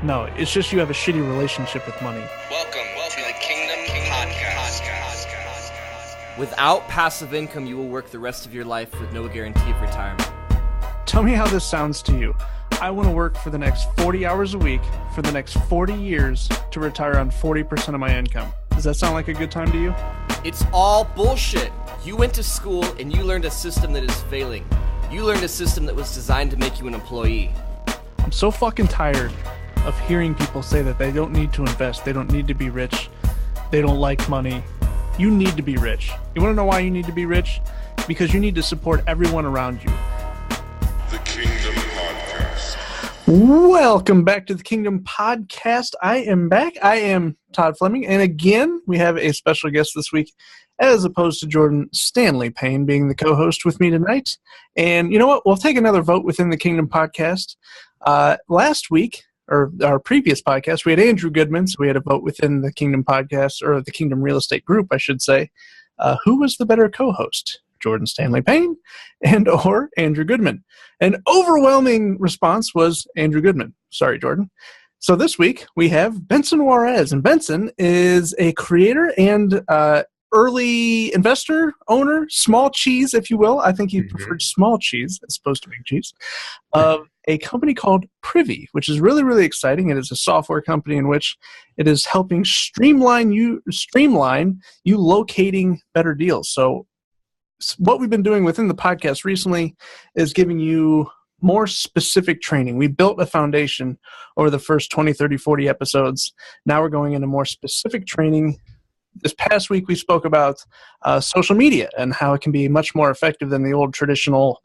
No, it's just you have a shitty relationship with money. Welcome to the Kingdom Podcast. Without passive income, you will work the rest of your life with no guarantee of retirement. Tell me how this sounds to you. I want to work for the next 40 hours a week for the next 40 years to retire on 40% of my income. Does that sound like a good time to you? It's all bullshit. You went to school and you learned a system that is failing. You learned a system that was designed to make you an employee. I'm so fucking tired of hearing people say that they don't need to invest, they don't need to be rich, they don't like money. You need to be rich. You want to know why you need to be rich? Because you need to support everyone around you. The Kingdom Podcast. Welcome back to the Kingdom Podcast. I am back. I am Todd Fleming. And again, we have a special guest this week, as opposed to Jordan Stanley Payne being the co-host with me tonight. And you know what? We'll take another vote within the Kingdom Podcast. Last week, or our previous podcast, we had Andrew Goodman, so we had a vote within the Kingdom Podcast, or the Kingdom Real Estate Group, I should say. Who was the better co-host? Jordan Stanley Payne and or Andrew Goodman? An overwhelming response was Andrew Goodman. Sorry, Jordan. So this week we have Benson Juarez, and Benson is a creator and early investor, owner, small cheese, if you will. I think he preferred small cheese as opposed to big cheese, of a company called Privy, which is really, really exciting. It is a software company in which it is helping streamline you locating better deals. So what we've been doing within the podcast recently is giving you more specific training. We built a foundation over the first 20, 30, 40 episodes. Now we're going into more specific training. This past week, we spoke about social media and how it can be much more effective than the old traditional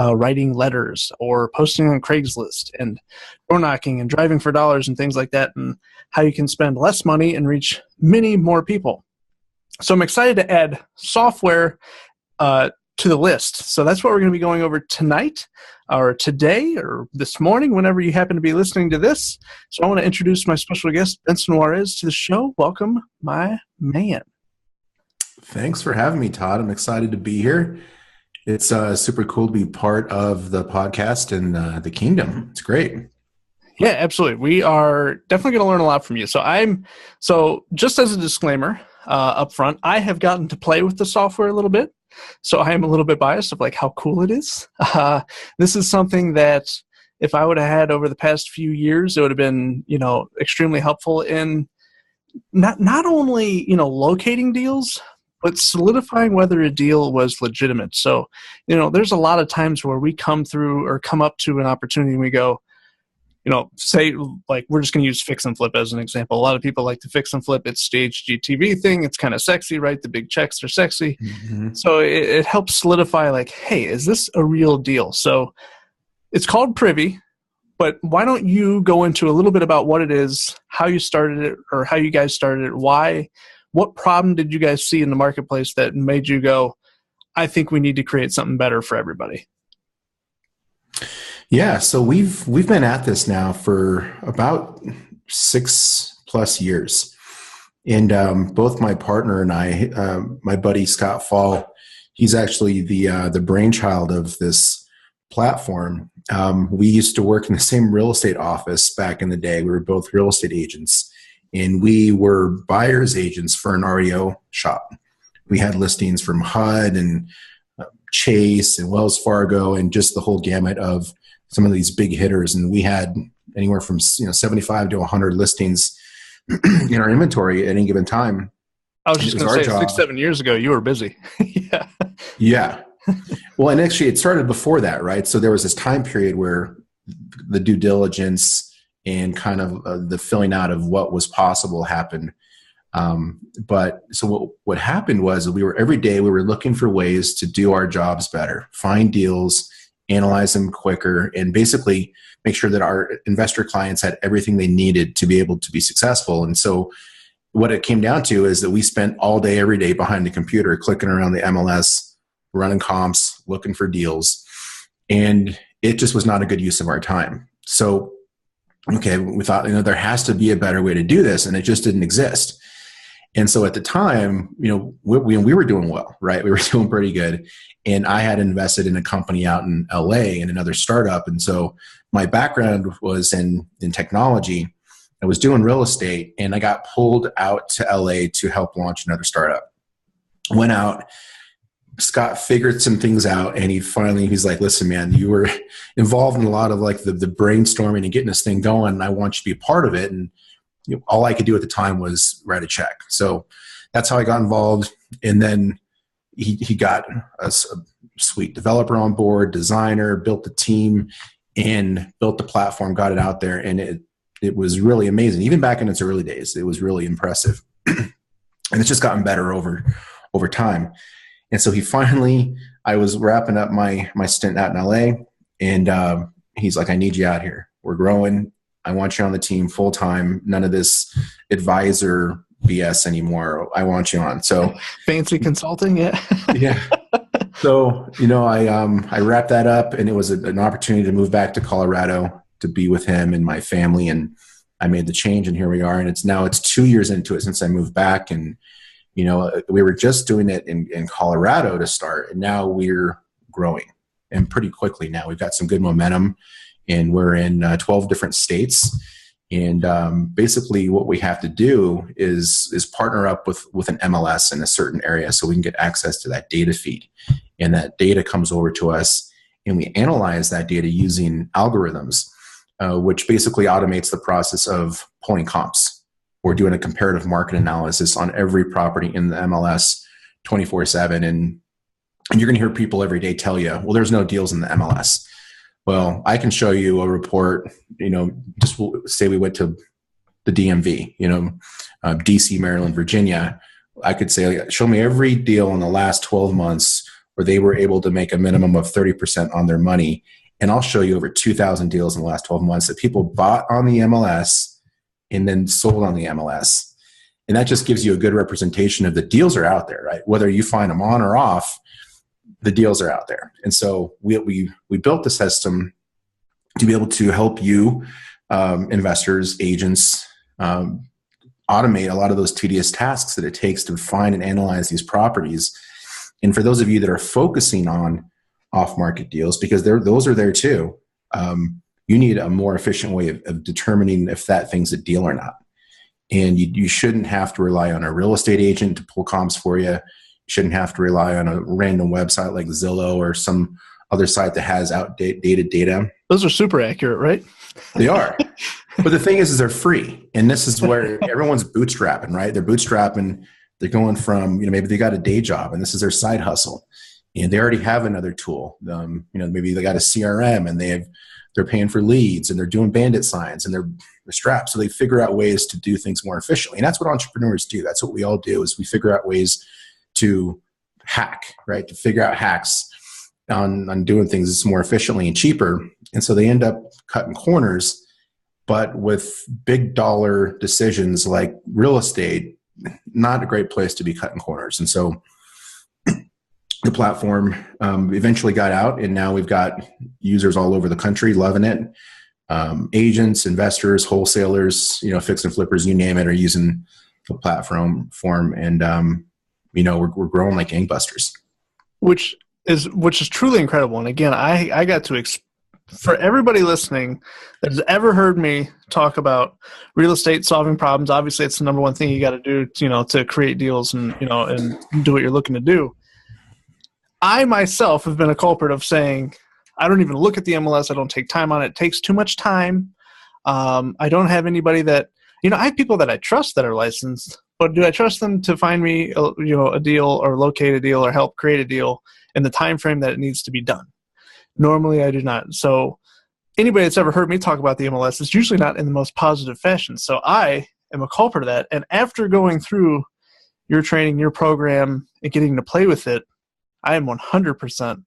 writing letters or posting on Craigslist and door knocking and driving for dollars and things like that, and how you can spend less money and reach many more people. So I'm excited to add software to the list. So that's what we're going to be going over tonight or today or this morning, whenever you happen to be listening to this. So I want to introduce my special guest, Benson Juarez, to the show. Welcome, my man. Thanks for having me, Todd. I'm excited to be here. It's super cool to be part of the podcast and the Kingdom. It's great. Yeah, absolutely. We are definitely going to learn a lot from you. So just as a disclaimer up front, I have gotten to play with the software a little bit. So I am a little bit biased of like how cool it is. This is something that if I would have had over the past few years, it would have been, extremely helpful in not only, locating deals, but solidifying whether a deal was legitimate. So, there's a lot of times where we come up to an opportunity and we go, say like we're just going to use fix and flip as an example. A lot of people like to fix and flip. It's staged GTV thing. It's kind of sexy, right? The big checks are sexy. Mm-hmm. So it helps solidify like, hey, is this a real deal? So it's called Privy, but why don't you go into a little bit about what it is, how you started it, or how you guys started it, what problem did you guys see in the marketplace that made you go, I think we need to create something better for everybody? Yeah, so we've been at this now for about 6+ years, and both my partner and I, my buddy Scott Fall, he's actually the brainchild of this platform. We used to work in the same real estate office back in the day. We were both real estate agents, and we were buyers agents for an REO shop. We had listings from HUD and Chase and Wells Fargo and just the whole gamut of some of these big hitters, and we had anywhere from 75 to 100 listings in our inventory at any given time. I was just going to say 6-7 years ago, you were busy. Yeah. Yeah. Well, and actually it started before that, right? So there was this time period where the due diligence and kind of the filling out of what was possible happened. But so what happened was every day we were looking for ways to do our jobs better, find deals, analyze them quicker, and basically make sure that our investor clients had everything they needed to be able to be successful. And so what it came down to is that we spent all day, every day behind the computer, clicking around the MLS, running comps, looking for deals. And it just was not a good use of our time. So, okay, we thought, there has to be a better way to do this, and it just didn't exist. And so at the time, we were doing well, right? We were doing pretty good. And I had invested in a company out in LA in another startup. And so my background was in technology. I was doing real estate, and I got pulled out to LA to help launch another startup. Went out, Scott figured some things out, and he's like, listen, man, you were involved in a lot of like the brainstorming and getting this thing going. And I want you to be a part of it. And all I could do at the time was write a check. So that's how I got involved. And then he got a sweet developer on board, designer, built the team, and built the platform, got it out there. And it was really amazing. Even back in its early days, it was really impressive. And it's just gotten better over time. And so I was wrapping up my stint out in LA, and he's like, I need you out here. We're growing. I want you on the team full time. None of this advisor BS anymore. I want you on. So fancy consulting. Yeah. Yeah. So, I wrapped that up, and it was an opportunity to move back to Colorado to be with him and my family. And I made the change, and here we are. And it's 2 years into it since I moved back. And, we were just doing it in Colorado to start, and now we're growing, and pretty quickly now. We've got some good momentum, and we're in 12 different states. And basically what we have to do is partner up with an MLS in a certain area so we can get access to that data feed. And that data comes over to us, and we analyze that data using algorithms, which basically automates the process of pulling comps. We're doing a comparative market analysis on every property in the MLS 24/7. And you're going to hear people every day tell you, well, there's no deals in the MLS. Well, I can show you a report, just say we went to the DMV, DC, Maryland, Virginia. I could say, show me every deal in the last 12 months where they were able to make a minimum of 30% on their money. And I'll show you over 2,000 deals in the last 12 months that people bought on the MLS and then sold on the MLS. And that just gives you a good representation of the deals are out there, right? Whether you find them on or off, the deals are out there. And so we built the system to be able to help you, investors, agents, automate a lot of those tedious tasks that it takes to find and analyze these properties. And for those of you that are focusing on off-market deals, because those are there too, you need a more efficient way of determining if that thing's a deal or not. And you shouldn't have to rely on a real estate agent to pull comps for you. You shouldn't have to rely on a random website like Zillow or some other site that has outdated data. Those are super accurate, right? They are. But the thing is they're free. And this is where everyone's bootstrapping, right? They're bootstrapping. They're going from, maybe they got a day job and this is their side hustle. And they already have another tool. Maybe they got a CRM and they're paying for leads and they're doing bandit signs and they're strapped. So they figure out ways to do things more efficiently. And that's what entrepreneurs do. That's what we all do, is we figure out ways to hack, right? To figure out hacks on doing things more efficiently and cheaper. And so they end up cutting corners, but with big dollar decisions like real estate, not a great place to be cutting corners. And so the platform eventually got out, and now we've got users all over the country loving it. Agents, investors, wholesalers, fix and flippers, you name it, are using the platform. And we're growing like gangbusters. Which is truly incredible. And again, I got to for everybody listening that has ever heard me talk about real estate solving problems, obviously it's the number one thing you got to do, to create deals and do what you're looking to do. I myself have been a culprit of saying, I don't even look at the MLS. I don't take time on it. It takes too much time. I don't have anybody that, I have people that I trust that are licensed, but do I trust them to find me, a deal or locate a deal or help create a deal in the time frame that it needs to be done? Normally, I do not. So anybody that's ever heard me talk about the MLS is usually not in the most positive fashion. So I am a culprit of that. And after going through your training, your program, and getting to play with it, I am 100%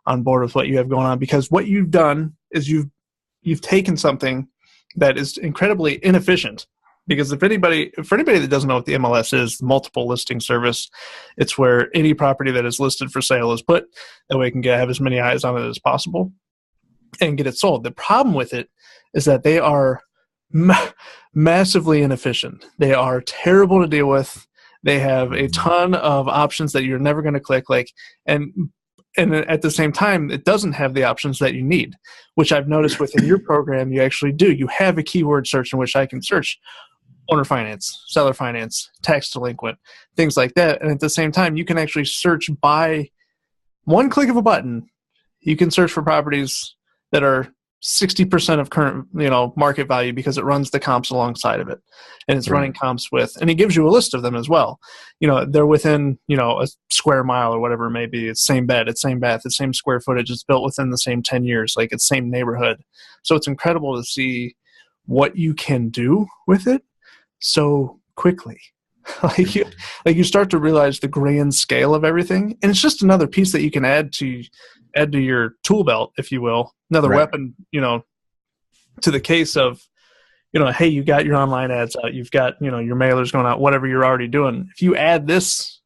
on board with what you have going on, because what you've done is you've taken something that is incredibly inefficient. Because for anybody that doesn't know what the MLS is, multiple listing service, it's where any property that is listed for sale is put. That way, you can have as many eyes on it as possible and get it sold. The problem with it is that they are massively inefficient. They are terrible to deal with. They have a ton of options that you're never going to click, and at the same time, it doesn't have the options that you need, which I've noticed within your program you actually do. You have a keyword search in which I can search owner finance, seller finance, tax delinquent, things like that. And at the same time, you can actually search by one click of a button. You can search for properties that are 60% of current, market value, because it runs the comps alongside of it, and it's running comps with, and it gives you a list of them as well. They're within, a square mile or whatever it may be. It's same bed, it's same bath, it's same square footage. It's built within the same 10 years, it's same neighborhood. So it's incredible to see what you can do with it so quickly. You start to realize the grand scale of everything, and it's just another piece that you can add to your tool belt, if you will, another weapon, to the case of, hey, you got your online ads out, you've got, your mailers going out, whatever you're already doing. If you add this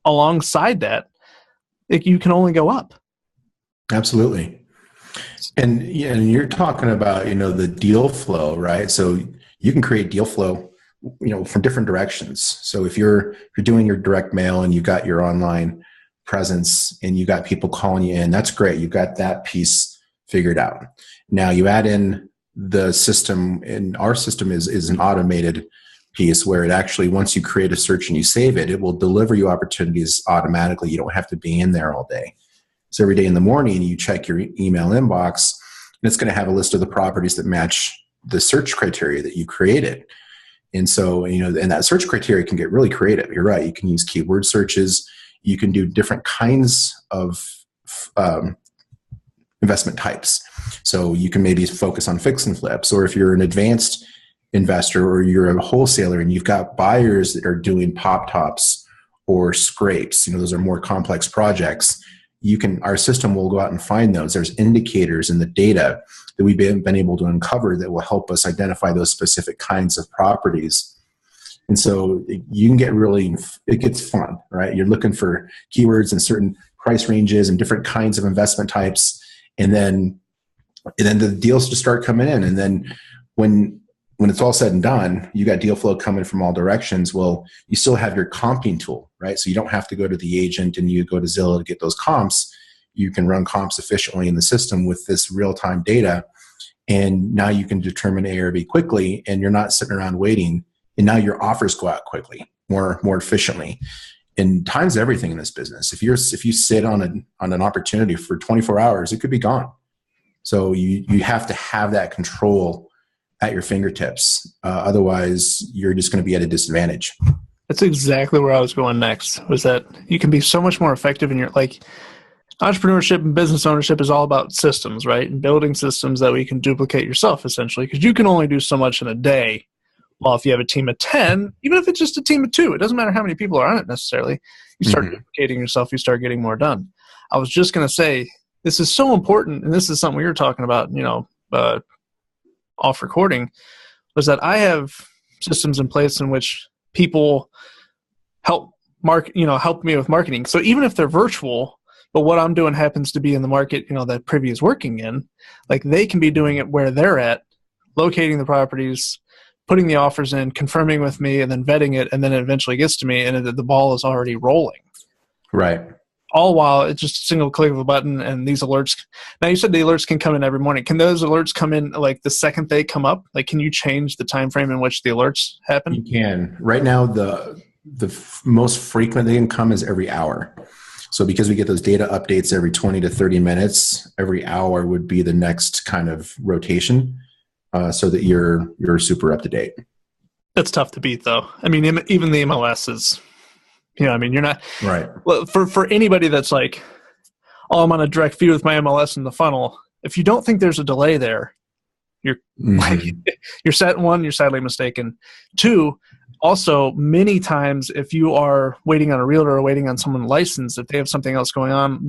alongside that, you can only go up. Absolutely. And you're talking about, the deal flow, right? So you can create deal flow, from different directions. So if you're doing your direct mail and you got your online presence and you got people calling you in, that's great. You've got that piece figured out. Now you add in the system, and our system is an automated piece where it actually, once you create a search and you save it, it will deliver you opportunities automatically. You don't have to be in there all day. So every day in the morning, you check your email inbox, and it's going to have a list of the properties that match the search criteria that you created. And so, and that search criteria can get really creative. You're right. You can use keyword searches. You can do different kinds of investment types. So you can maybe focus on fix and flips, or if you're an advanced investor or you're a wholesaler and you've got buyers that are doing pop tops or scrapes, those are more complex projects. Our system will go out and find those. There's indicators in the data that we've been able to uncover that will help us identify those specific kinds of properties. And so you can it gets fun, right? You're looking for keywords and certain price ranges and different kinds of investment types. And then the deals just start coming in. And then when it's all said and done, you got deal flow coming from all directions. Well, you still have your comping tool, right? So you don't have to go to the agent and you go to Zillow to get those comps. You can run comps efficiently in the system with this real-time data. And now you can determine A or B quickly, and you're not sitting around waiting. And now your offers go out quickly, more efficiently. And time's everything in this business. If you sit on an opportunity for 24 hours, it could be gone. So you have to have that control at your fingertips. Otherwise, you're just going to be at a disadvantage. That's exactly where I was going next, was that you can be so much more effective in your, entrepreneurship and business ownership is all about systems, right? And building systems that we can duplicate yourself, essentially, because you can only do so much in a day. Well, if you have a team of 10, even if it's just a team of 2, it doesn't matter how many people are on it necessarily. You start duplicating yourself, you start getting more done. I was just going to say, this is so important, and this is something we were talking about, off recording, was that I have systems in place in which people help me with marketing. So even if they're virtual, but what I'm doing happens to be in the market, that Privy is working in, they can be doing it where they're at, locating the properties, putting the offers in, confirming with me, and then vetting it, and then it eventually gets to me, and the ball is already rolling. Right. All while it's just a single click of a button, and these alerts. Now, you said the alerts can come in every morning. Can those alerts come in the second they come up? Can you change the time frame in which the alerts happen? You can. Right now, the most frequent they can come is every hour. So because we get those data updates every 20 to 30 minutes, every hour would be the next kind of rotation, so that you're super up to date. That's tough to beat, though. I mean, even the MLS is, you're not right. Well, for anybody that's I'm on a direct feed with my MLS in the funnel. If you don't think there's a delay there, you're you're sadly mistaken. 2, also, many times if you are waiting on a realtor or waiting on someone licensed, if they have something else going on,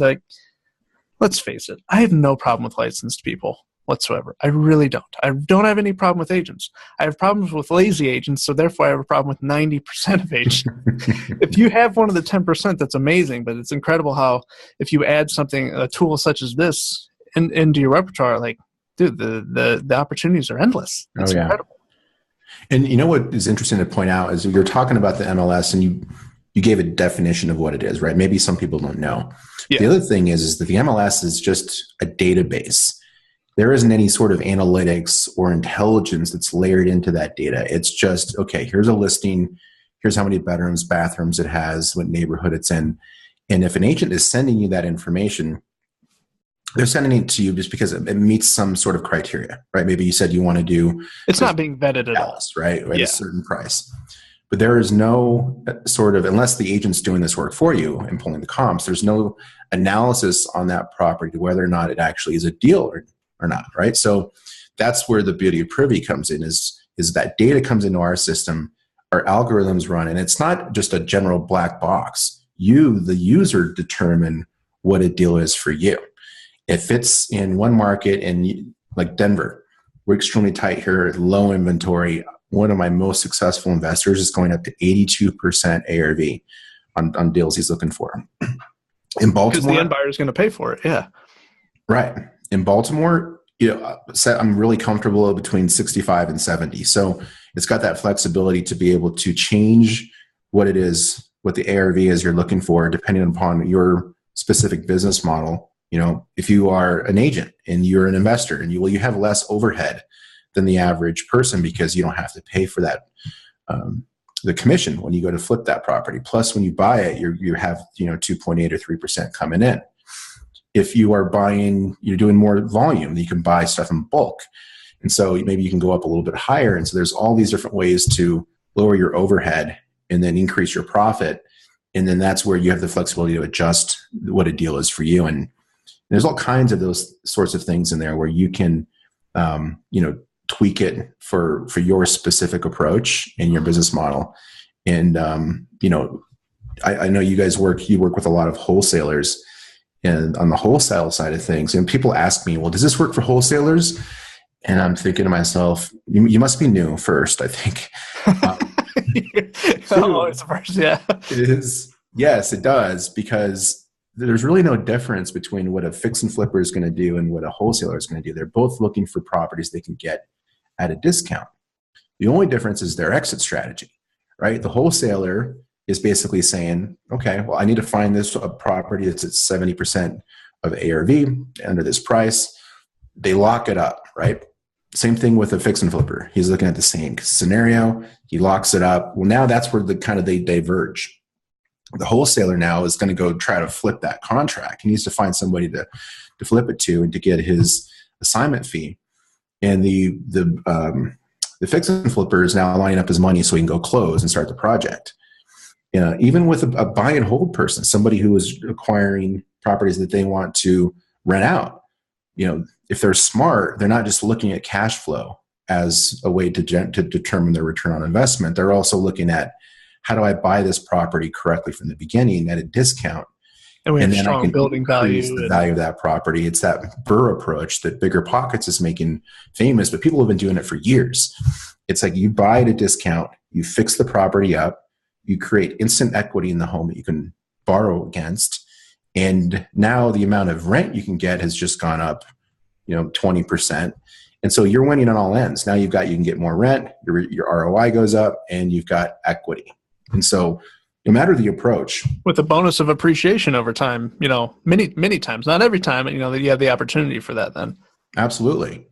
let's face it, I have no problem with licensed people whatsoever. I really don't. I don't have any problem with agents. I have problems with lazy agents, so therefore I have a problem with 90% of agents. If you have one of the 10%, that's amazing, but it's incredible how if you add a tool such as this into your repertoire, dude, the opportunities are endless. It's incredible. And you know what is interesting to point out is you're talking about the MLS, and you gave a definition of what it is, right? Maybe some people don't know. Yeah. The other thing is that the MLS is just a database. There isn't any sort of analytics or intelligence that's layered into that data. It's just, okay, here's a listing. Here's how many bedrooms, bathrooms it has, what neighborhood it's in. And if an agent is sending you that information, they're sending it to you just because it meets some sort of criteria, right? Maybe you said you want to do. It's not being vetted at Dallas, all. right? At Yeah. a certain price. But there is no sort of, unless the agent's doing this work for you and pulling the comps, there's no analysis on that property to whether or not it actually is a deal or not, right? So that's where the beauty of Privy comes in, is that data comes into our system, our algorithms run, and it's not just a general black box. You, the user, determine what a deal is for you. If it's in one market, and like Denver, we're extremely tight here, low inventory. One of my most successful investors is going up to 82% ARV on deals he's looking for. In Baltimore, Because the end buyer is going to pay for it. Yeah. right. In Baltimore, I'm really comfortable between 65 and 70. So it's got that flexibility to be able to change what it is, what the ARV is you're looking for, depending upon your specific business model. If you are an agent and you're an investor, and you have less overhead than the average person because you don't have to pay for that, the commission when you go to flip that property. Plus, when you buy it, you have 2.8 or 3% coming in. If you are buying, you're doing more volume, you can buy stuff in bulk. And so maybe you can go up a little bit higher. And so there's all these different ways to lower your overhead and then increase your profit. And then that's where you have the flexibility to adjust what a deal is for you. And there's all kinds of those sorts of things in there where you can, tweak it for your specific approach and your business model. And, I know you guys work with a lot of wholesalers, and on the wholesale side of things, and people ask me, well, does this work for wholesalers? And I'm thinking to myself, you must be new first, I think. It's first, yeah. It is. Yes, it does, because there's really no difference between what a fix and flipper is going to do and what a wholesaler is going to do. They're both looking for properties they can get at a discount. The only difference is their exit strategy, right? The wholesaler is basically saying, okay, well, I need to find this a property that's at 70% of ARV under this price. They lock it up, right? Same thing with a fix and flipper. He's looking at the same scenario. He locks it up. Well, now that's where they diverge. The wholesaler now is going to go try to flip that contract. He needs to find somebody to flip it to and to get his assignment fee. And the fix and flipper is now lining up his money so he can go close and start the project. Even with a buy and hold person, somebody who is acquiring properties that they want to rent out, if they're smart, they're not just looking at cash flow as a way to determine their return on investment. They're also looking at, how do I buy this property correctly from the beginning at a discount? And we have then strong building value. The value of that property. It's that Burr approach that Bigger Pockets is making famous, but people have been doing it for years. It's like you buy at a discount, you fix the property up, you create instant equity in the home that you can borrow against. And now the amount of rent you can get has just gone up, 20%. And so you're winning on all ends. Now you can get more rent, your ROI goes up, and you've got equity. And so no matter the approach, with the bonus of appreciation over time, many, many times, not every time, that you have the opportunity for that then. Absolutely.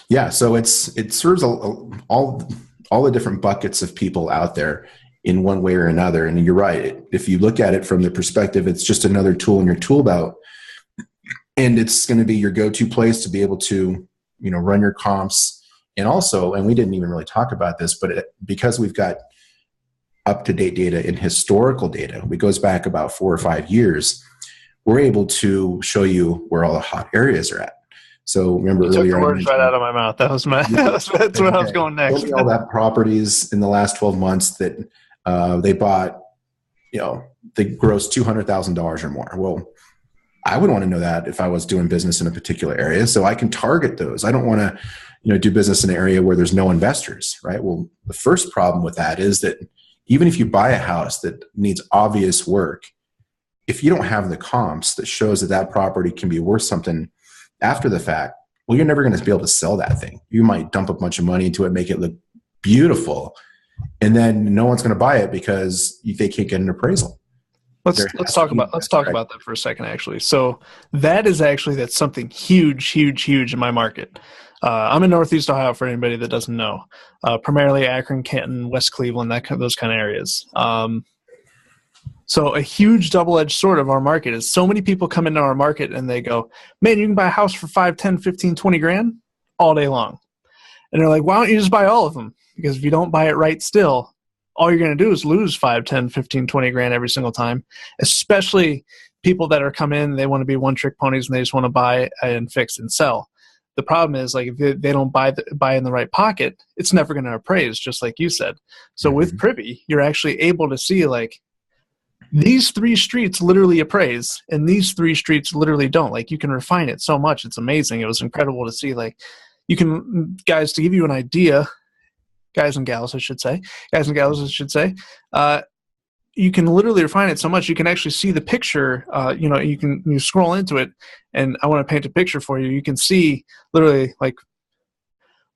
Yeah. So it serves all the different buckets of people out there in one way or another. And you're right. If you look at it from the perspective, it's just another tool in your tool belt, and it's going to be your go-to place to be able to, run your comps. And also, and we didn't even really talk about this, but because we've got up-to-date data and historical data, it goes back about 4 or 5 years, we're able to show you where all the hot areas are at. So remember you earlier, took the words right out of my mouth. That was that's where I was going next. All that properties in the last 12 months that they bought, they grossed $200,000 or more. Well, I would want to know that if I was doing business in a particular area, so I can target those. I don't want to, do business in an area where there's no investors, right? Well, the first problem with that is that even if you buy a house that needs obvious work, if you don't have the comps that shows that property can be worth something after the fact, well, you're never going to be able to sell that thing. You might dump a bunch of money into it, make it look beautiful. And then no one's going to buy it because they can't get an appraisal. Let's talk about that for a second, actually. So that's something huge in my market. I'm in Northeast Ohio, for anybody that doesn't know. Primarily Akron, Canton, West Cleveland, those kind of areas. So a huge double-edged sword of our market is so many people come into our market and they go, man, you can buy a house for 5, 10, 15, 20 grand all day long. And they're like, why don't you just buy all of them? Because if you don't buy it right still, all you're going to do is lose 5, 10, 15, 20 grand every single time, especially people that are come in, they want to be one-trick ponies and they just want to buy and fix and sell. The problem is, like, if they don't buy in the right pocket, it's never going to appraise, just like you said. So with Privy, you're actually able to see, like, these 3 streets literally appraise and these 3 streets literally don't. Like, you can refine it so much. It's amazing. It was incredible to see. Like, you can, guys, to give you an idea, guys and gals, I should say, you can literally refine it so much. You can actually see the picture. You scroll into it, and I want to paint a picture for you. You can see literally, like,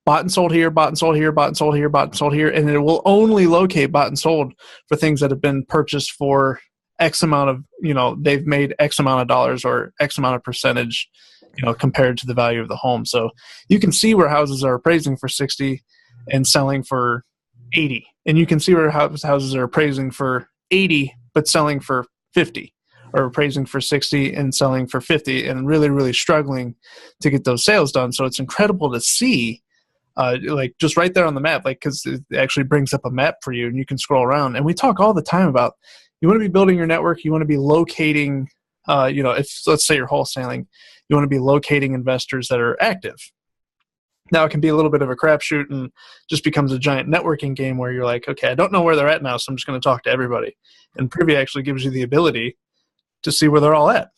bought and sold here, bought and sold here, bought and sold here, bought and sold here, and it will only locate bought and sold for things that have been purchased for X amount of, they've made X amount of dollars or X amount of percentage, compared to the value of the home. So you can see where houses are appraising for 60 and selling for 80, and you can see where houses are appraising for 80 but selling for 50, or appraising for 60 and selling for 50, and really, really struggling to get those sales done. So it's incredible to see. Like, just right there on the map, like, because it actually brings up a map for you and you can scroll around. And we talk all the time about, you want to be building your network, you want to be locating, if, let's say, you're wholesaling, you want to be locating investors that are active. Now, it can be a little bit of a crapshoot and just becomes a giant networking game where you're like, okay, I don't know where they're at now, so I'm just going to talk to everybody. And Privy actually gives you the ability to see where they're all at.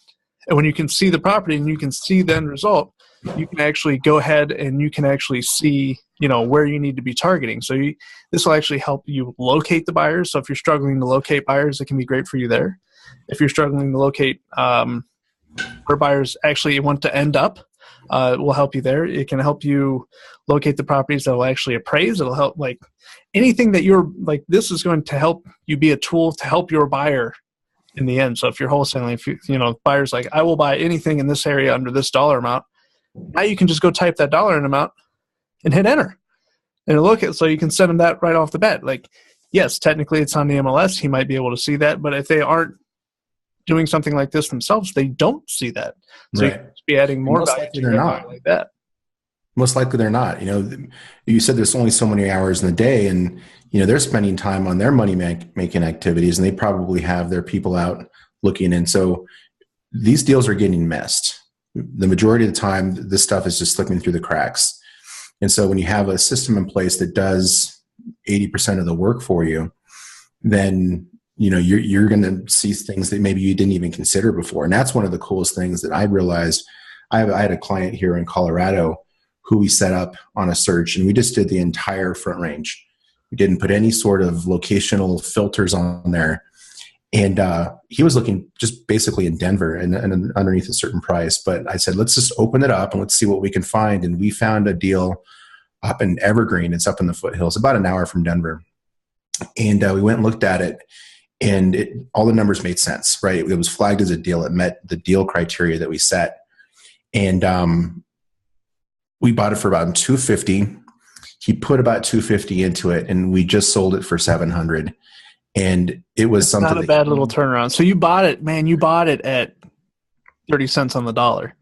And when you can see the property and you can see the end result, you can actually go ahead and you can actually see, where you need to be targeting. So this will actually help you locate the buyers. So if you're struggling to locate buyers, it can be great for you there. If you're struggling to locate where buyers actually want to end up, it will help you there. It can help you locate the properties that will actually appraise. It'll help, like, anything that you're like, this is going to help you be a tool to help your buyer in the end. So if you're wholesaling, if buyers like, I will buy anything in this area under this dollar amount, now you can just go type that dollar amount and hit enter. And look at, so you can send them that right off the bat. Like, yes, technically it's on the MLS. He might be able to see that, but if they aren't doing something like this themselves, they don't see that. So right. You can just be adding more Most value likely to they're not. like that. Most likely they're not. You said there's only so many hours in the day, and they're spending time on their money making activities, and they probably have their people out looking. And so these deals are getting missed. The majority of the time, this stuff is just slipping through the cracks. And so when you have a system in place that does 80% of the work for you, then you're going to see things that maybe you didn't even consider before. And that's one of the coolest things that I realized. I had a client here in Colorado who we set up on a search, and we just did the entire Front Range. We didn't put any sort of locational filters on there. And he was looking just basically in Denver and underneath a certain price. But I said, let's just open it up and let's see what we can find. And we found a deal up in Evergreen. It's up in the foothills, about an hour from Denver. And we went and looked at it, and all the numbers made sense, right? It was flagged as a deal. It met the deal criteria that we set. And we bought it for about $250. He put about $250 into it, and we just sold it for $700. And it was something. Not a bad little turnaround. So you bought it, man. You bought it at 30 cents on the dollar.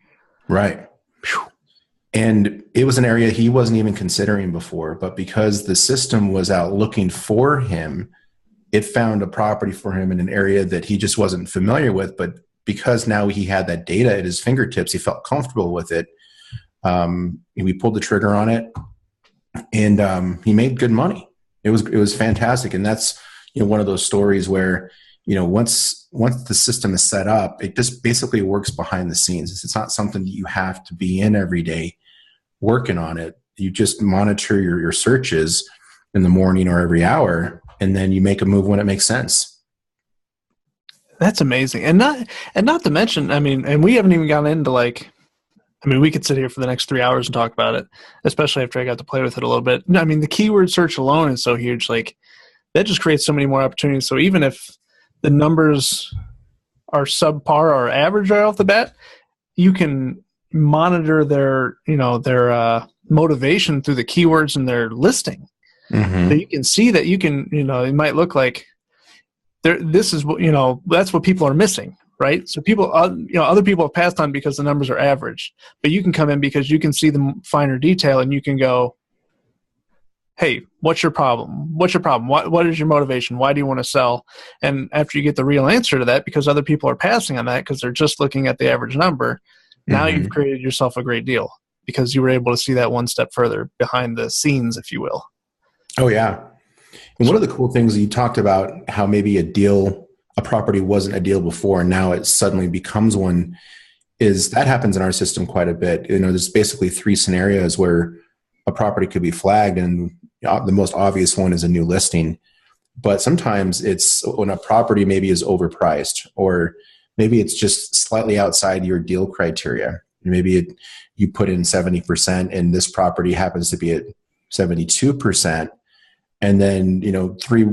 Right. Whew. And it was an area he wasn't even considering before, but because the system was out looking for him, it found a property for him in an area that he just wasn't familiar with. But because now he had that data at his fingertips, he felt comfortable with it. We pulled the trigger on it, and he made good money. It was fantastic. And that's, one of those stories where, once the system is set up, it just basically works behind the scenes. It's not something that you have to be in every day working on it. You just monitor your searches in the morning or every hour, and then you make a move when it makes sense. That's amazing. And not to mention, I mean, and we haven't even gotten into, like, I mean, we could sit here for the next 3 hours and talk about it, especially after I got to play with it a little bit. I mean, the keyword search alone is so huge. Like, that just creates so many more opportunities. So even if the numbers are subpar or average right off the bat, you can monitor their motivation through the keywords in their listing. Mm-hmm. So you can see that you can, it might look like this is what, that's what people are missing, right? So people, other people have passed on because the numbers are average, but you can come in because you can see the finer detail and you can go, hey, what's your problem? What's your problem? What is your motivation? Why do you want to sell? And after you get the real answer to that, because other people are passing on that because they're just looking at the average number, now you've created yourself a great deal because you were able to see that one step further behind the scenes, if you will. Oh, yeah. And one of the cool things you talked about, how maybe a property wasn't a deal before and now it suddenly becomes one, is that happens in our system quite a bit. There's basically 3 scenarios where a property could be flagged, and the most obvious one is a new listing. But sometimes it's when a property maybe is overpriced, or maybe it's just slightly outside your deal criteria. Maybe you put in 70% and this property happens to be at 72%. And then, 3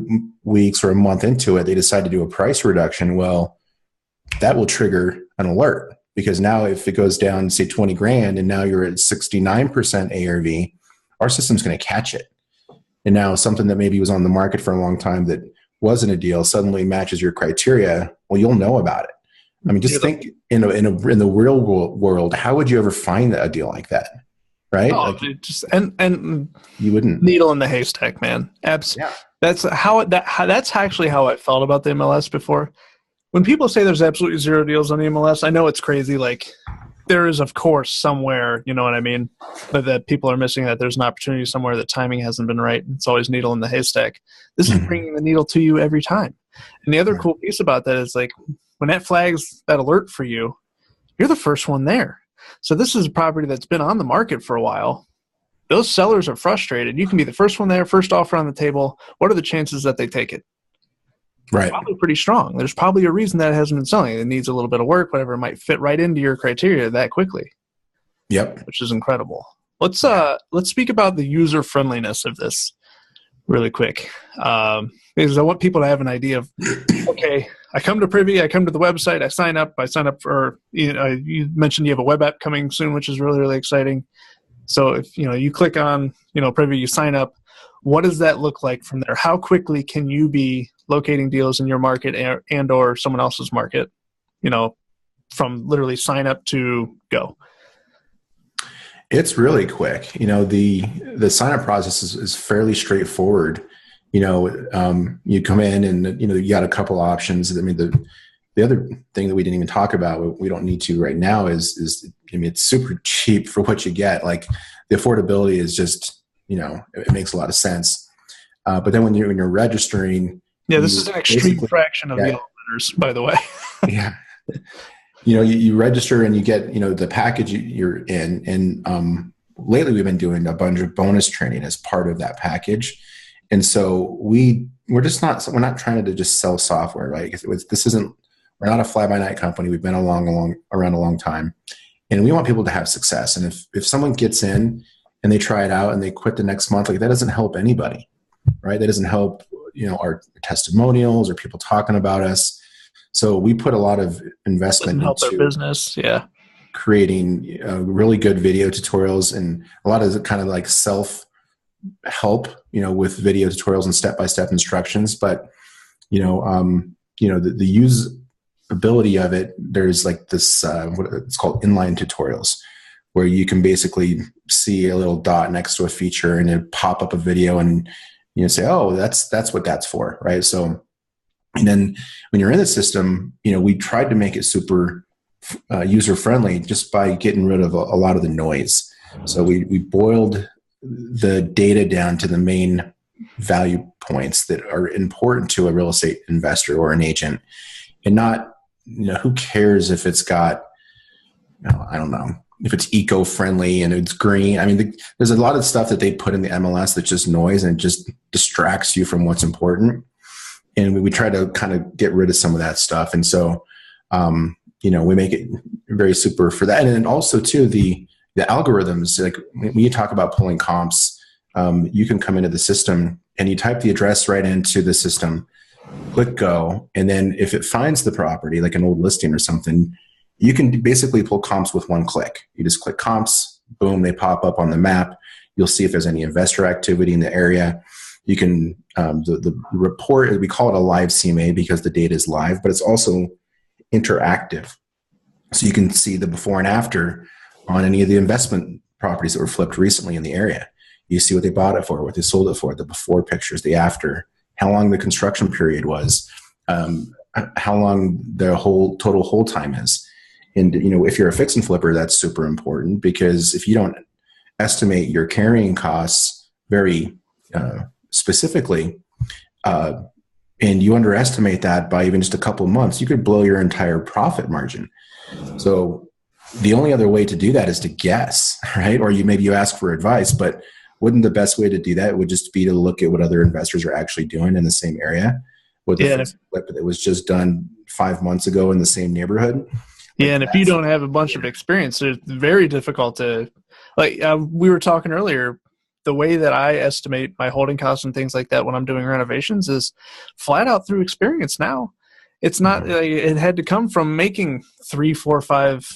weeks or a month into it, they decide to do a price reduction. Well, that will trigger an alert, because now if it goes down, say 20 grand, and now you're at 69% ARV, our system's going to catch it. And now something that maybe was on the market for a long time that wasn't a deal suddenly matches your criteria. Well, you'll know about it. I mean, just think in the real world, how would you ever find a deal like that? Right? Oh, and you wouldn't. Needle in the haystack, man. Absolutely. Yeah. That's actually how I felt about the MLS before. When people say there's absolutely 0 deals on the MLS, I know it's crazy. Like, there is, of course, somewhere, you know what I mean, but that people are missing, that there's an opportunity somewhere that timing hasn't been right. It's always needle in the haystack. This is bringing the needle to you every time. And the other cool piece about that is, like, when that flags that alert for you, you're the first one there. So this is a property that's been on the market for a while. Those sellers are frustrated. You can be the first one there, first offer on the table. What are the chances that they take it? Right. Probably pretty strong. There's probably a reason that it hasn't been selling. It needs a little bit of work, whatever. It might fit right into your criteria that quickly. Yep. Which is incredible. Let's speak about the user friendliness of this really quick. Because I want people to have an idea of, okay, I come to Privy, I come to the website, I sign up for, you mentioned you have a web app coming soon, which is really, really exciting. So if, you click on, Privy, you sign up, what does that look like from there? How quickly can you be locating deals in your market and or someone else's market, from literally sign up to go? It's really quick. The sign up process is fairly straightforward. You come in and, you got a couple options. I mean, the other thing that we didn't even talk about, we don't need to right now is it's super cheap for what you get. Like, the affordability is just, it makes a lot of sense. But then when you're registering, this is an extreme fraction of the letters, by the way. Yeah. You register and you get, the package you're in. And lately we've been doing a bunch of bonus training as part of that package. And so we're not trying to just sell software, right? We're not a fly-by-night company. We've been around a long time, and we want people to have success. And if someone gets in and they try it out and they quit the next month, like, that doesn't help anybody, right? That doesn't help, our testimonials or people talking about us. So we put a lot of investment into their business. Yeah. Creating really good video tutorials and a lot of kind of like self-help, with video tutorials and step-by-step instructions. But, the usability of it, there's like this, what it's called inline tutorials, where you can basically see a little dot next to a feature and it pop up a video and, say, oh, that's what that's for. Right. So, and then when you're in the system, we tried to make it super user-friendly just by getting rid of a lot of the noise. So we boiled the data down to the main value points that are important to a real estate investor or an agent, and not, who cares if it's got, I don't know, if it's eco-friendly and it's green. I mean, there's a lot of stuff that they put in the MLS that's just noise and it just distracts you from what's important. And we try to kind of get rid of some of that stuff. And so, we make it very super for that. And then also too, the algorithms, like when you talk about pulling comps, you can come into the system and you type the address right into the system, click go. And then if it finds the property, like an old listing or something, you can basically pull comps with one click. You just click comps, boom, they pop up on the map. You'll see if there's any investor activity in the area. You can, the report, we call it a live CMA because the data is live, but it's also interactive. So you can see the before and after on any of the investment properties that were flipped recently in the area. You see what they bought it for, what they sold it for, the before pictures, the after, how long the construction period was, how long the whole total hold time is. And, if you're a fix and flipper, that's super important, because if you don't estimate your carrying costs very specifically, and you underestimate that by even just a couple of months, you could blow your entire profit margin. So the only other way to do that is to guess, right? Or maybe you ask for advice, but wouldn't the best way to do that would just be to look at what other investors are actually doing in the same area? With the flip that was just done 5 months ago in the same neighborhood. Yeah, and if you don't have a bunch of experience, it's very difficult to, we were talking earlier, the way that I estimate my holding costs and things like that when I'm doing renovations is flat out through experience now. It's not, it had to come from making 3, 4, 5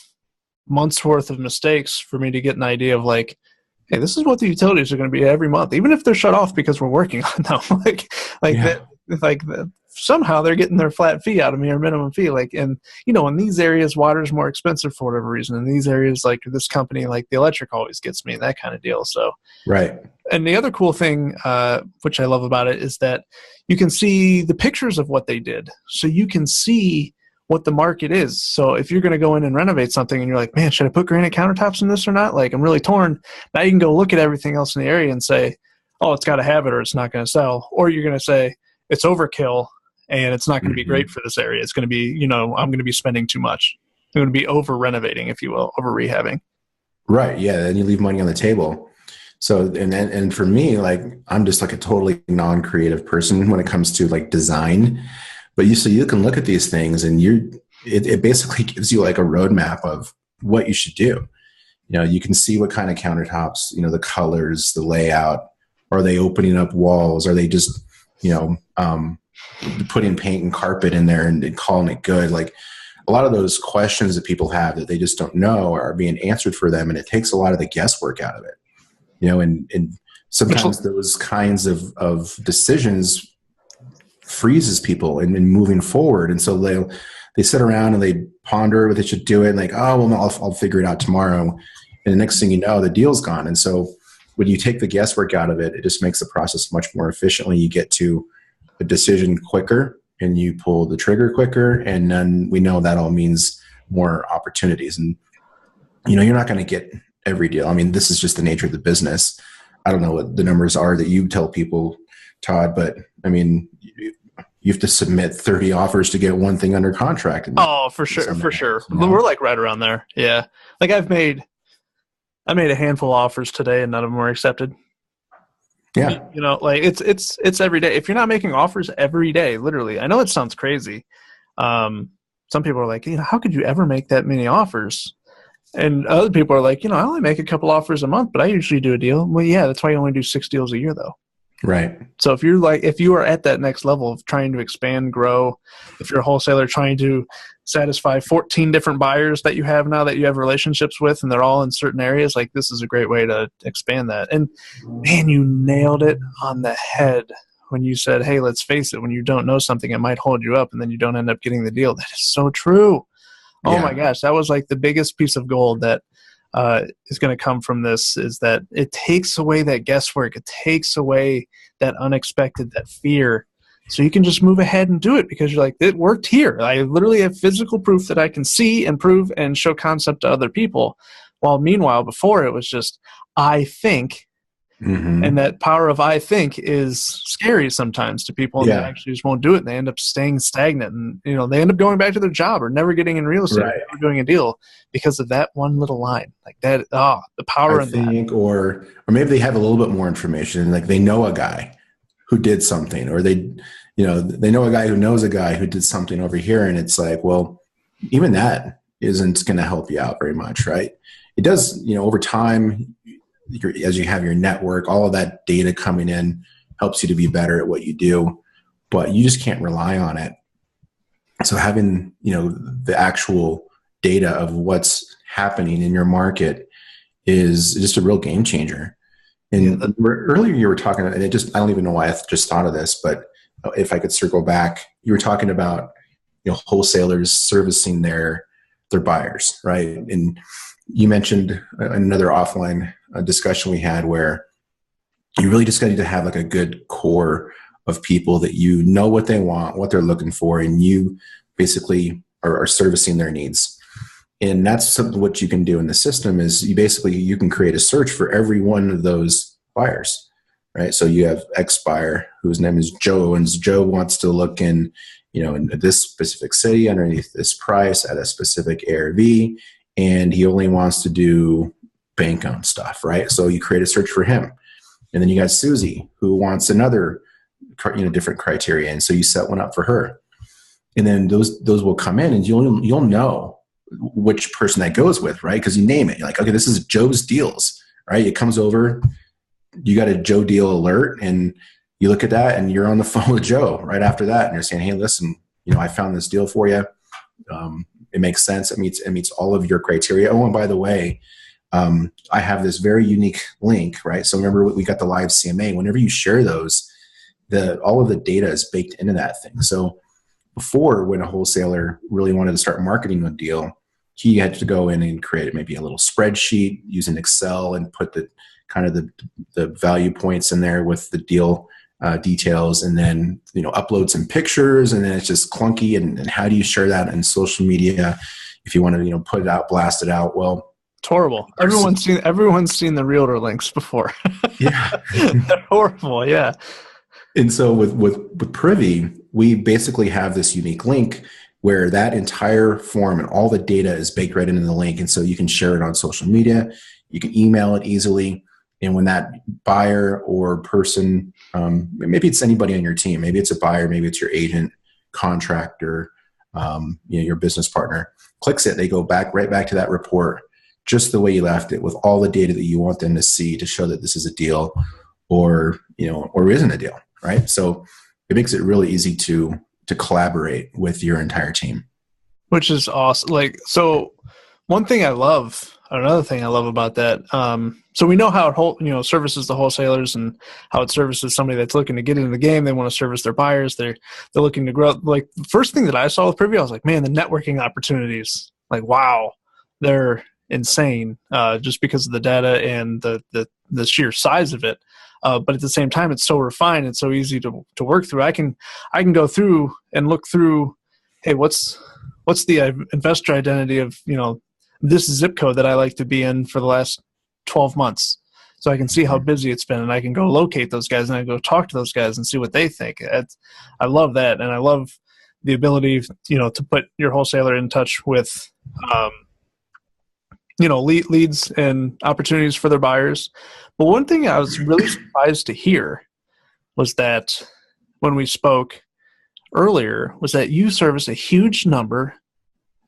months worth of mistakes for me to get an idea of hey, this is what the utilities are going to be every month, even if they're shut off because we're working on them. Somehow they're getting their flat fee out of me or minimum fee. In these areas, water's more expensive for whatever reason. In these areas, like this company, like the electric always gets me, that kind of deal. So, right. And the other cool thing, which I love about it, is that you can see the pictures of what they did. So you can see what the market is. So if you're going to go in and renovate something and you're like, man, should I put granite countertops in this or not? I'm really torn. Now you can go look at everything else in the area and say, oh, it's got to have it or it's not going to sell. Or you're going to say it's overkill and it's not going to be great for this area. It's going to be, I'm going to be spending too much. I'm going to be over renovating, if you will, over rehabbing. Right. Yeah. And you leave money on the table. So, and for me, I'm just a totally non-creative person when it comes to design. But you can look at these things and it basically gives you a roadmap of what you should do. You can see what kind of countertops, the colors, the layout. Are they opening up walls? Are they just, putting paint and carpet in there and calling it good? A lot of those questions that people have that they just don't know are being answered for them. And it takes a lot of the guesswork out of it, and sometimes those kinds of decisions freezes people in moving forward. And so they sit around and they ponder what they should do it and I'll figure it out tomorrow. And the next thing you know, the deal's gone. And so when you take the guesswork out of it, it just makes the process much more efficiently. You get to a decision quicker and you pull the trigger quicker. And then we know that all means more opportunities. And, you're not going to get every deal. I mean, this is just the nature of the business. I don't know what the numbers are that you tell people, Todd, but I mean, you have to submit 30 offers to get one thing under contract. Oh, for sure. For sure. We're right around there. Yeah. I made a handful of offers today and none of them were accepted. Yeah. It's every day. If you're not making offers every day, literally, I know it sounds crazy. Some people are like, how could you ever make that many offers? And other people are like, I only make a couple offers a month, but I usually do a deal. Well, yeah, that's why you only do 6 deals a year though. Right. So if you are at that next level of trying to expand, grow, if you're a wholesaler trying to satisfy 14 different buyers that you have now that you have relationships with, and they're all in certain areas, this is a great way to expand that. And man, you nailed it on the head when you said, hey, let's face it, when you don't know something, it might hold you up and then you don't end up getting the deal. That is so true. Oh my gosh. That was the biggest piece of gold that is going to come from this, is that it takes away that guesswork. It takes away that unexpected, that fear. So you can just move ahead and do it because you're like, it worked here. I literally have physical proof that I can see and prove and show concept to other people. While meanwhile, before it was just, I think. Mm-hmm. And that power of I think is scary sometimes to people, and they actually just won't do it. And they end up staying stagnant, and they end up going back to their job or never getting in real estate, or never doing a deal because of that one little line. The power I in think, that. Or maybe they have a little bit more information, they know a guy who did something, or they know a guy who knows a guy who did something over here, and it's even that isn't going to help you out very much, right? It does, over time, as you have your network, all of that data coming in helps you to be better at what you do, but you just can't rely on it. So having, the actual data of what's happening in your market is just a real game changer. And earlier you were talking, and I don't even know why I just thought of this, but if I could circle back, you were talking about, wholesalers servicing their buyers, right? And you mentioned another offline discussion we had where you really just need to have like a good core of people that know what they want, what they're looking for, and you basically are servicing their needs. And that's what you can do in the system is you can create a search for every one of those buyers, right? So you have X buyer whose name is Joe, and Joe wants to look in this specific city underneath this price at a specific ARV, and he only wants to do bank-owned stuff, right? So you create a search for him. And then you got Susie who wants another, different criteria. And so you set one up for her. And then those will come in and you'll know which person that goes with, right? Because you name it. You're like, okay, this is Joe's deals, right? It comes over, you got a Joe deal alert, and you look at that and you're on the phone with Joe right after that. And you're saying, hey, listen, I found this deal for you. It makes sense. It meets all of your criteria. Oh, and by the way, I have this very unique link, right? So remember we got the live CMA. Whenever you share those, all of the data is baked into that thing. So before, when a wholesaler really wanted to start marketing a deal, he had to go in and create maybe a little spreadsheet using Excel and put the value points in there with the deal details, and then upload some pictures, and then it's just clunky. And how do you share that in social media if you want to put it out, blast it out? Well, it's horrible. Everyone's seen the realtor links before. Yeah. They're horrible. Yeah. And so with Privy, we basically have this unique link where that entire form and all the data is baked right into the link. And so you can share it on social media, you can email it easily. And when that buyer or person, maybe it's anybody on your team, maybe it's a buyer, maybe it's your agent, contractor, your business partner, clicks it, they go right back to that report, just the way you left it, with all the data that you want them to see to show that this is a deal or isn't a deal, right? So it makes it really easy to collaborate with your entire team. Which is awesome. So another thing I love about that, so we know how it services the wholesalers and how it services somebody that's looking to get into the game. They want to service their buyers. They're looking to grow. Like, the first thing that I saw with Privy, I was like, man, the networking opportunities, wow, they're insane, just because of the data and the sheer size of it. But at the same time, it's so refined and so easy to work through. I can go through and look through, hey, what's the investor identity of this zip code that I like to be in for the last 12 months, so I can see how busy it's been, and I can go locate those guys and I go talk to those guys and see what they think. I love that, and I love the ability to put your wholesaler in touch with leads and opportunities for their buyers. But one thing I was really surprised to hear was that when we spoke earlier was that you service a huge number,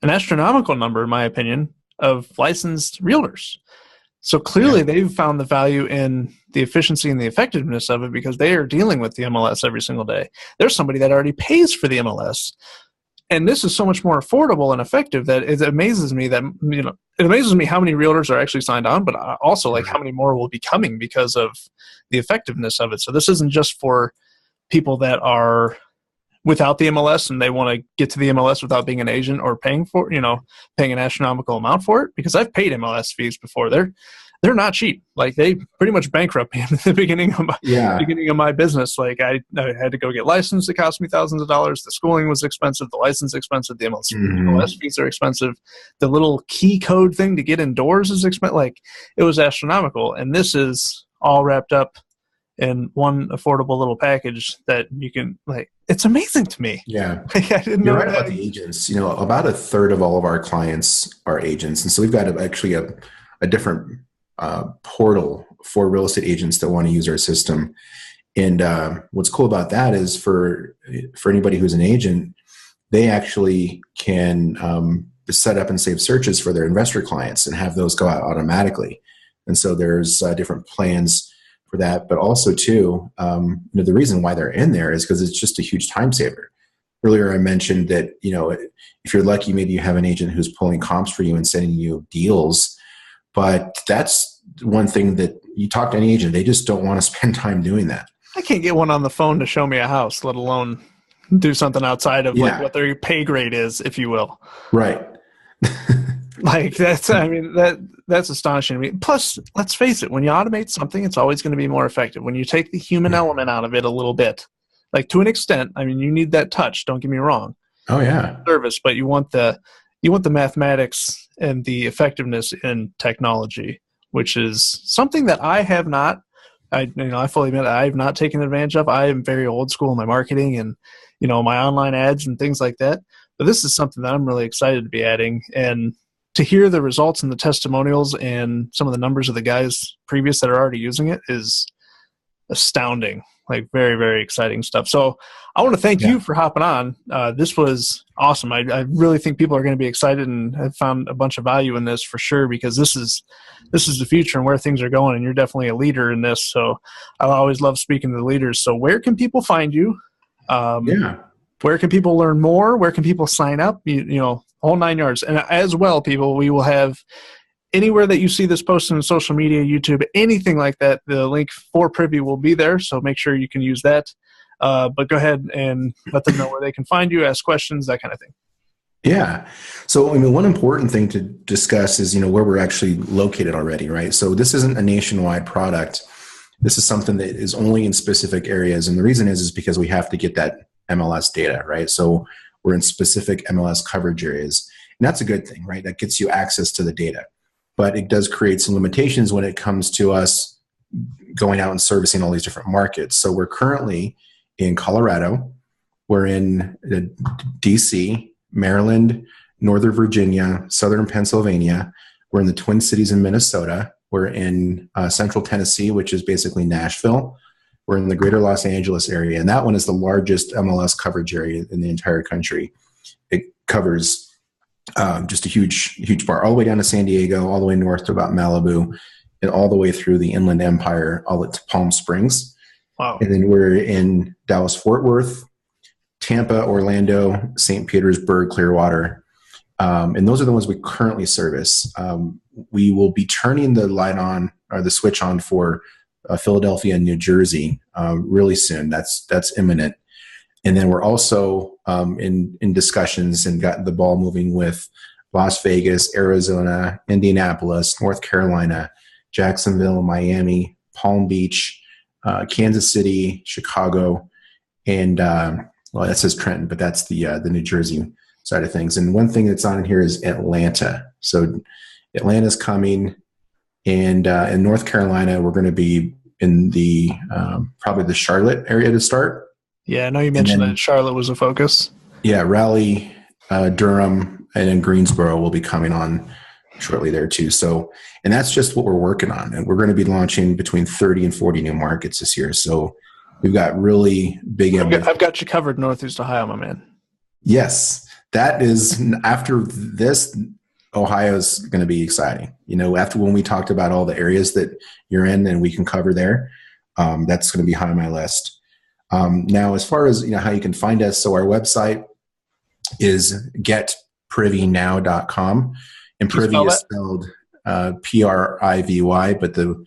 an astronomical number, in my opinion, of licensed realtors. So clearly they've found the value in the efficiency and the effectiveness of it, because they are dealing with the MLS every single day. There's somebody that already pays for the MLS. And this is so much more affordable and effective that it amazes me that, it amazes me how many realtors are actually signed on, but also how many more will be coming because of the effectiveness of it. So this isn't just for people that are without the MLS and they want to get to the MLS without being an agent or paying an astronomical amount for it, because I've paid MLS fees before. They're not cheap. They pretty much bankrupt me at the beginning of my business. I had to go get licensed. It cost me thousands of dollars. The schooling was expensive. The license expensive. The MLS fees are expensive. The little key code thing to get indoors is expensive. It was astronomical. And this is all wrapped up in one affordable little package that you can it's amazing to me. Yeah. I didn't know. You're right about the agents. About a third of all of our clients are agents. And so we've got actually a different portal for real estate agents that want to use our system. And what's cool about that is for anybody who's an agent, they actually can set up and save searches for their investor clients and have those go out automatically. And so there's different plans for that. But also, too, the reason why they're in there is because it's just a huge time saver. Earlier, I mentioned that, if you're lucky, maybe you have an agent who's pulling comps for you and sending you deals. But that's one thing that you talk to any agent, they just don't want to spend time doing that. I can't get one on the phone to show me a house, let alone do something outside of like what their pay grade is, if you will. Right. Like that's astonishing to me. Plus, let's face it, when you automate something, it's always going to be more effective. When you take the human element out of it a little bit, like to an extent, I mean, you need that touch. Don't get me wrong. Oh yeah. Service, but you want the mathematics and the effectiveness in technology, which is something that I have not. I fully admit I have not taken advantage of. I am very old school in my marketing and my online ads and things like that. But this is something that I'm really excited to be adding, and to hear the results and the testimonials and some of the numbers of the guys previous that are already using it is astounding. Like very, very exciting stuff. So I want to thank you for hopping on. This was awesome. I really think people are going to be excited and have found a bunch of value in this for sure, because this is the future and where things are going. And you're definitely a leader in this. So I always love speaking to the leaders. So where can people find you? Where can people learn more? Where can people sign up? Whole 9 yards. And as well, people, we will have anywhere that you see this posted on social media, YouTube, anything like that, the link for Privy will be there. So make sure you can use that. But go ahead and let them know where they can find you, ask questions, that kind of thing. Yeah. So, one important thing to discuss is, where we're actually located already, right? So this isn't a nationwide product. This is something that is only in specific areas. And the reason is because we have to get that MLS data, right? So we're in specific MLS coverage areas. And that's a good thing, right? That gets you access to the data. But it does create some limitations when it comes to us going out and servicing all these different markets. So we're currently in Colorado. We're in DC, Maryland, Northern Virginia, Southern Pennsylvania. We're in the Twin Cities in Minnesota. We're in Central Tennessee, which is basically Nashville. We're in the greater Los Angeles area. And that one is the largest MLS coverage area in the entire country. It covers just a huge part, all the way down to San Diego, all the way north to about Malibu, and all the way through the Inland Empire, all to Palm Springs. Wow. And then we're in Dallas-Fort Worth, Tampa, Orlando, St. Petersburg, Clearwater. And those are the ones we currently service. We will be turning the light on, or the switch on, for Philadelphia and New Jersey really soon. That's imminent. And then we're also in discussions and got the ball moving with Las Vegas, Arizona, Indianapolis, North Carolina, Jacksonville, Miami, Palm Beach, Kansas City, Chicago, and that says Trenton, but that's the New Jersey side of things. And one thing that's on here is Atlanta. So Atlanta's coming, and in North Carolina, we're going to be in the probably the Charlotte area to start. Yeah, I know you mentioned that Charlotte was a focus. Yeah, Raleigh, Durham, and then Greensboro will be coming on shortly there too. So, and that's just what we're working on. And we're going to be launching between 30 and 40 new markets this year. So we've got really big. I've got you covered, Northeast Ohio, my man. Yes, that is, after this, Ohio's going to be exciting. After when we talked about all the areas that you're in and we can cover there, that's going to be high on my list. Now, as far as how you can find us, so our website is getprivynow.com, and Privy is spelled Privy, but the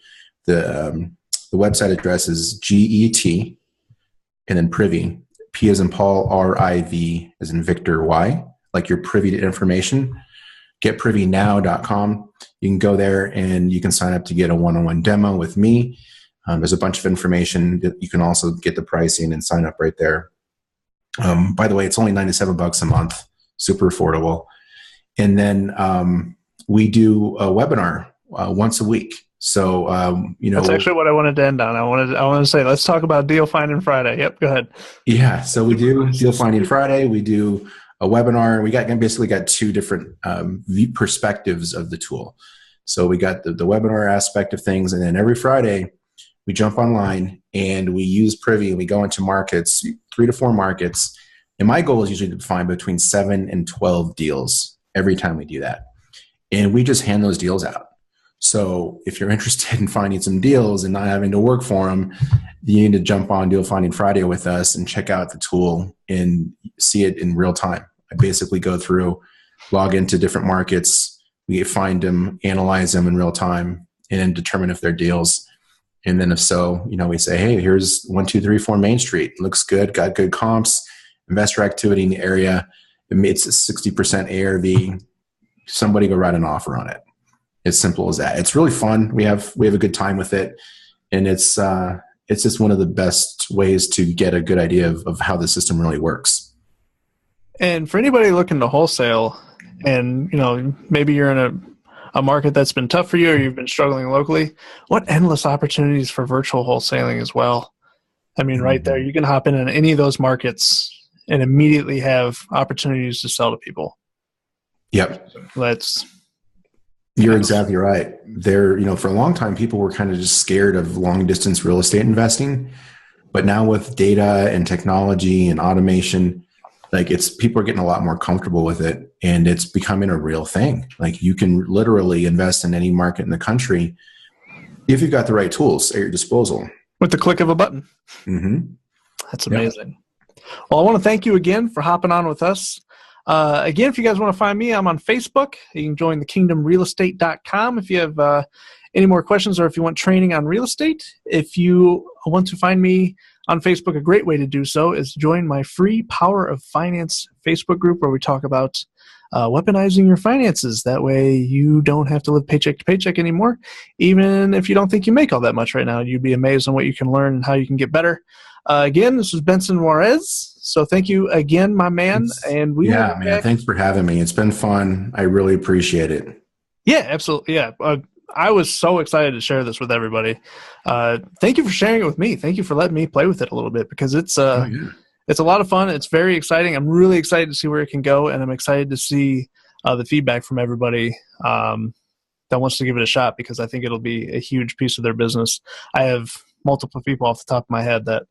website address is GET, and then Privy, P as in Paul, RIV as in Victor, Y, like you're privy to information. Getprivynow.com. You can go there and you can sign up to get a one-on-one demo with me. There's a bunch of information that you can also get the pricing and sign up right there. By the way, it's only $97 a month, super affordable. And then we do a webinar once a week. So that's actually what I wanted to end on. I wanted to say, let's talk about Deal Finding Friday. Yep, go ahead. Yeah, so we do Deal Finding Friday. We do a webinar. We basically got two different perspectives of the tool. So we got the webinar aspect of things, and then every Friday we jump online and we use Privy and we go into markets, 3 to 4 markets, And my goal is usually to find between 7 and 12 deals every time we do that. And we just hand those deals out. So if you're interested in finding some deals and not having to work for them, you need to jump on Deal Finding Friday with us and check out the tool and see it in real time. I basically go through, log into different markets, we find them, analyze them in real time, and then determine if they're deals. And then if so, we say, hey, here's 1, 2, 3, 4 Main Street. Looks good, got good comps, investor activity in the area. It's a 60% ARV. Somebody go write an offer on it. As simple as that. It's really fun. We have a good time with it. And it's just one of the best ways to get a good idea of how the system really works. And for anybody looking to wholesale and, maybe you're in a market that's been tough for you or you've been struggling locally, what endless opportunities for virtual wholesaling as well. I mean, right there, you can hop in any of those markets and immediately have opportunities to sell to people. Yep. You're exactly right. For a long time, people were kind of just scared of long distance real estate investing. But now with data and technology and automation, people are getting a lot more comfortable with it, and it's becoming a real thing. Like, you can literally invest in any market in the country if you've got the right tools at your disposal. With the click of a button. Mm-hmm. That's amazing. Yep. Well, I want to thank you again for hopping on with us. Again, if you guys want to find me, I'm on Facebook. You can join thekingdomrealestate.com if you have any more questions or if you want training on real estate. If you want to find me on Facebook, a great way to do so is join my free Power of Finance Facebook group where we talk about weaponizing your finances. That way you don't have to live paycheck to paycheck anymore. Even if you don't think you make all that much right now, you'd be amazed on what you can learn and how you can get better. Again, this is Benson Juarez. So thank you again, my man. And thanks for having me. It's been fun. I really appreciate it. Yeah, absolutely. Yeah. I was so excited to share this with everybody. Thank you for sharing it with me. Thank you for letting me play with it a little bit, because it's a lot of fun. It's very exciting. I'm really excited to see where it can go, and I'm excited to see the feedback from everybody that wants to give it a shot, because I think it'll be a huge piece of their business. I have multiple people off the top of my head that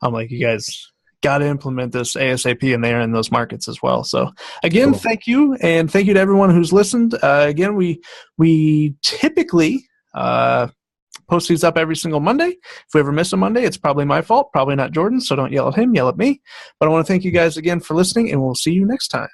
I'm like, you guys got to implement this ASAP, and they're in those markets as well. So again, Thank you. And thank you to everyone who's listened. Again, we typically post these up every single Monday. If we ever miss a Monday, it's probably my fault, probably not Jordan. So don't yell at him, yell at me. But I want to thank you guys again for listening, and we'll see you next time.